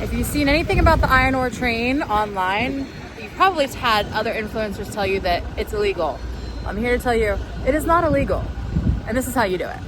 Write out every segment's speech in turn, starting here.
If you've seen anything about the iron ore train online, you've probably had other influencers tell you that it's illegal. I'm here to tell you it is not illegal, and this is how you do it.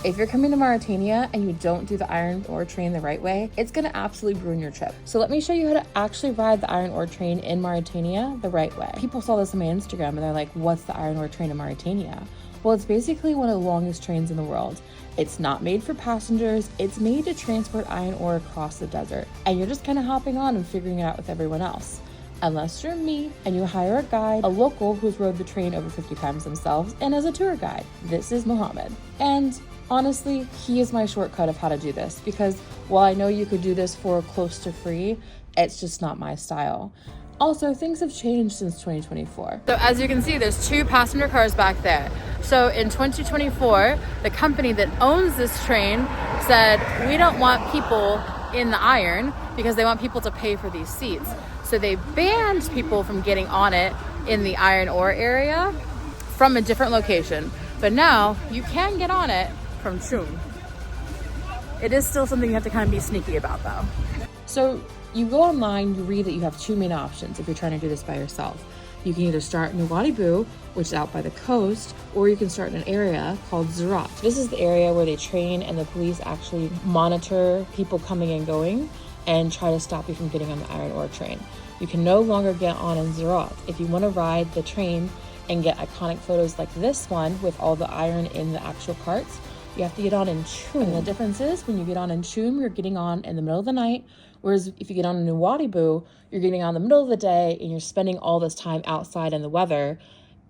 If you're coming to Mauritania and you don't do the iron ore train the right way, it's gonna absolutely ruin your trip. So let me show you how to actually ride the iron ore train in Mauritania the right way. People saw this on my Instagram and they're like, what's the iron ore train in Mauritania? Well, it's basically one of the longest trains in the world. It's not made for passengers, it's made to transport iron ore across the desert. And you're just kind of hopping on and figuring it out with everyone else. Unless you're me and you hire a guide, a local who's rode the train over 50 times themselves and as a tour guide. This is Mohammed. And honestly, he is my shortcut of how to do this, because while I know you could do this for close to free, it's just not my style. Also, things have changed since 2024. So as you can see, there's 2 passenger cars back there. So in 2024, the company that owns this train said, we don't want people in the iron because they want people to pay for these seats. So they banned people from getting on it in the iron ore area from a different location. But now you can get on it from Chum. It is still something you have to kind of be sneaky about though. So you go online, you read that you have 2 main options if you're trying to do this by yourself. You can either start in Ouadhibou, which is out by the coast, or you can start in an area called Zerat. This is the area where they train and the police actually monitor people coming and going and try to stop you from getting on the iron ore train. You can no longer get on in Zerat. If you want to ride the train and get iconic photos like this one with all the iron in the actual carts, you have to get on in Chum. And the difference is when you get on in Chum, you're getting on in the middle of the night. Whereas if you get on in Ouadhibou, you're getting on in the middle of the day and you're spending all this time outside in the weather,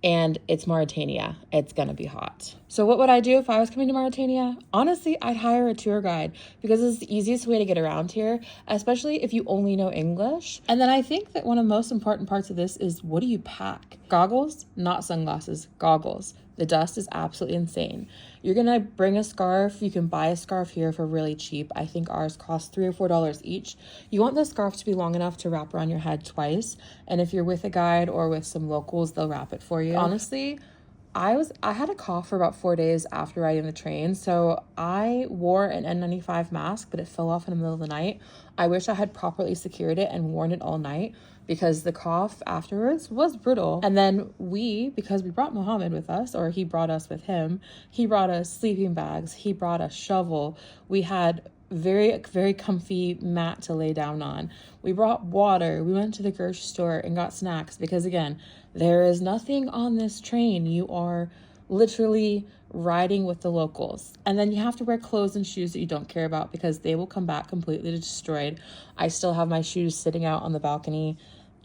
and it's Mauritania. It's gonna be hot. So what would I do if I was coming to Mauritania? Honestly, I'd hire a tour guide because it's the easiest way to get around here, especially if you only know English. And then I think that one of the most important parts of this is, what do you pack? Goggles, not sunglasses, goggles. The dust is absolutely insane. You're gonna bring a scarf. You can buy a scarf here for really cheap. I think ours costs $3 or $4 each. You want the scarf to be long enough to wrap around your head twice. And if you're with a guide or with some locals, they'll wrap it for you. Honestly, I had a cough for about 4 days after riding the train, so I wore an N95 mask, but it fell off in the middle of the night. I wish I had properly secured it and worn it all night, because the cough afterwards was brutal. And then because we brought Mohammed with us, or he brought us with him, he brought us sleeping bags, he brought a shovel. We had very, very comfy mat to lay down on. We brought water. We went to the grocery store and got snacks because, again, there is nothing on this train. You are literally riding with the locals. And then you have to wear clothes and shoes that you don't care about because they will come back completely destroyed. I still have my shoes sitting out on the balcony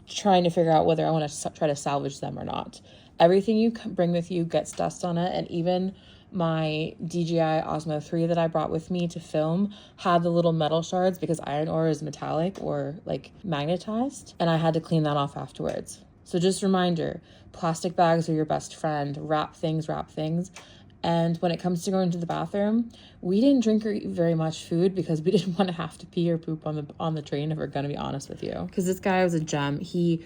trying to figure out whether I want to try to salvage them or not. Everything you bring with you gets dust on it, and even my DJI Osmo 3 that I brought with me to film had the little metal shards because iron ore is metallic or like magnetized, and I had to clean that off afterwards. So just a reminder, plastic bags are your best friend. Wrap things. And when it comes to going to the bathroom, we didn't drink or eat very much food because we didn't want to have to pee or poop on the train, if we're gonna be honest with you. Because this guy was a gem. He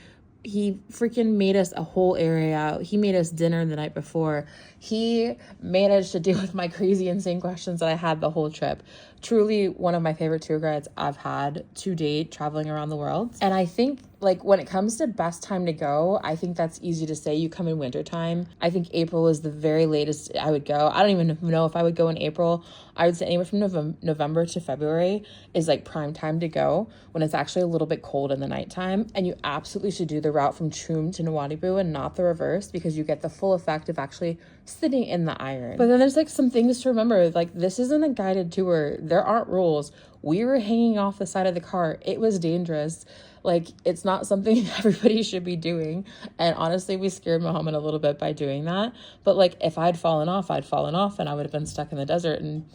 freaking made us a whole area out. He made us dinner the night before. He managed to deal with my crazy, insane questions that I had the whole trip. Truly one of my favorite tour guides I've had to date traveling around the world. And I think, like, when it comes to best time to go, I think that's easy to say. You come in wintertime. I think April is the very latest I would go. I don't even know if I would go in April. I would say anywhere from November to February is like prime time to go, when it's actually a little bit cold in the nighttime. And you absolutely should do the route from Chum to Ouadhibou and not the reverse, because you get the full effect of actually sitting in the iron. But then there's like some things to remember. Like, this isn't a guided tour. There aren't rules. We were hanging off the side of the car. It was dangerous. Like, it's not something everybody should be doing. And honestly, we scared Muhammad a little bit by doing that. But like, if I'd fallen off, and I would have been stuck in the desert, and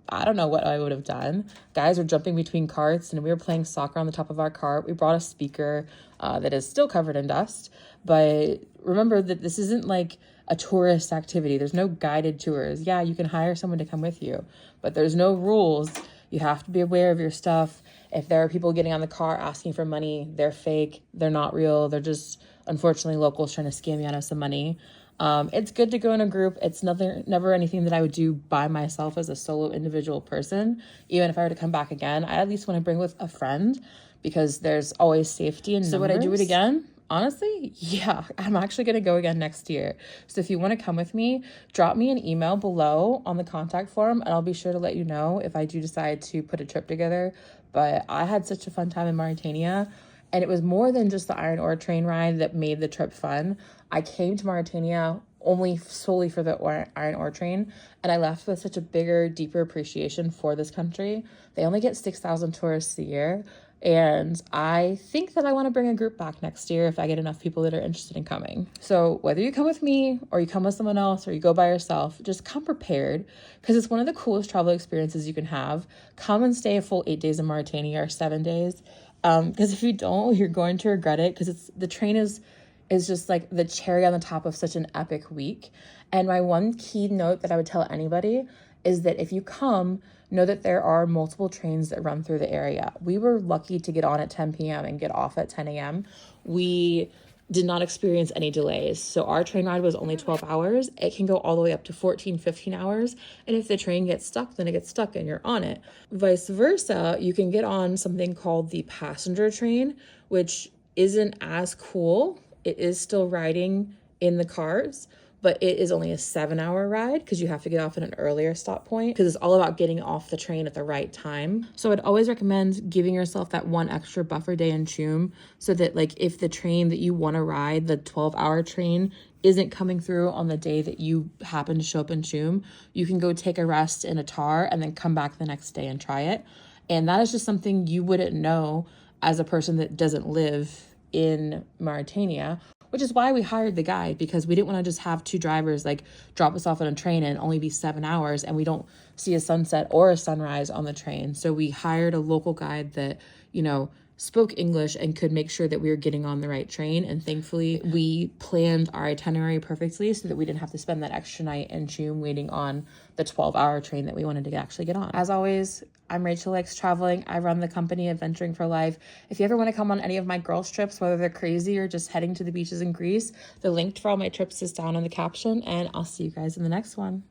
I don't know what I would have done. Guys were jumping between carts, and we were playing soccer on the top of our cart. We brought a speaker that is still covered in dust. But remember that this isn't like a tourist activity. There's no guided tours. Yeah, you can hire someone to come with you, but there's no rules. You have to be aware of your stuff. If there are people getting on the car asking for money, they're fake. They're not real. They're just, unfortunately, locals trying to scam you out of some money. It's good to go in a group. It's never anything that I would do by myself as a solo individual person. Even if I were to come back again, I at least want to bring with a friend, because there's always safety in numbers. So would I do it again? Honestly, yeah, I'm actually going to go again next year. So if you want to come with me, drop me an email below on the contact form, and I'll be sure to let you know if I do decide to put a trip together. But I had such a fun time in Mauritania, and it was more than just the iron ore train ride that made the trip fun. I came to Mauritania only solely for the iron ore train, and I left with such a bigger, deeper appreciation for this country. They only get 6,000 tourists a year, and I think that I want to bring a group back next year if I get enough people that are interested in coming. So whether you come with me or you come with someone else or you go by yourself, just come prepared, because it's one of the coolest travel experiences you can have. Come and stay a full 8 days in Mauritania, or 7 days. Because if you don't, you're going to regret it, because the train is just like the cherry on the top of such an epic week. And my one key note that I would tell anybody is that if you come, know that there are multiple trains that run through the area. We were lucky to get on at 10 p.m. and get off at 10 a.m. We did not experience any delays. So our train ride was only 12 hours. It can go all the way up to 14, 15 hours. And if the train gets stuck, then it gets stuck and you're on it. Vice versa, you can get on something called the passenger train, which isn't as cool. It is still riding in the cars, but it is only a 7-hour ride, because you have to get off at an earlier stop point, because it's all about getting off the train at the right time. So I'd always recommend giving yourself that one extra buffer day in Choom, so that like if the train that you want to ride, the 12-hour train, isn't coming through on the day that you happen to show up in Choom, you can go take a rest in a tar and then come back the next day and try it. And that is just something you wouldn't know as a person that doesn't live in Mauritania, which is why we hired the guide, because we didn't want to just have two drivers like drop us off on a train and only be 7 hours and we don't see a sunset or a sunrise on the train. So we hired a local guide that, spoke English and could make sure that we were getting on the right train. And thankfully, we planned our itinerary perfectly so that we didn't have to spend that extra night in June waiting on the 12-hour train that we wanted to actually get on. As always, I'm Rachel Likes Traveling. I run the company Adventuring for Life. If you ever want to come on any of my girls' trips, whether they're crazy or just heading to the beaches in Greece, the link for all my trips is down in the caption, and I'll see you guys in the next one.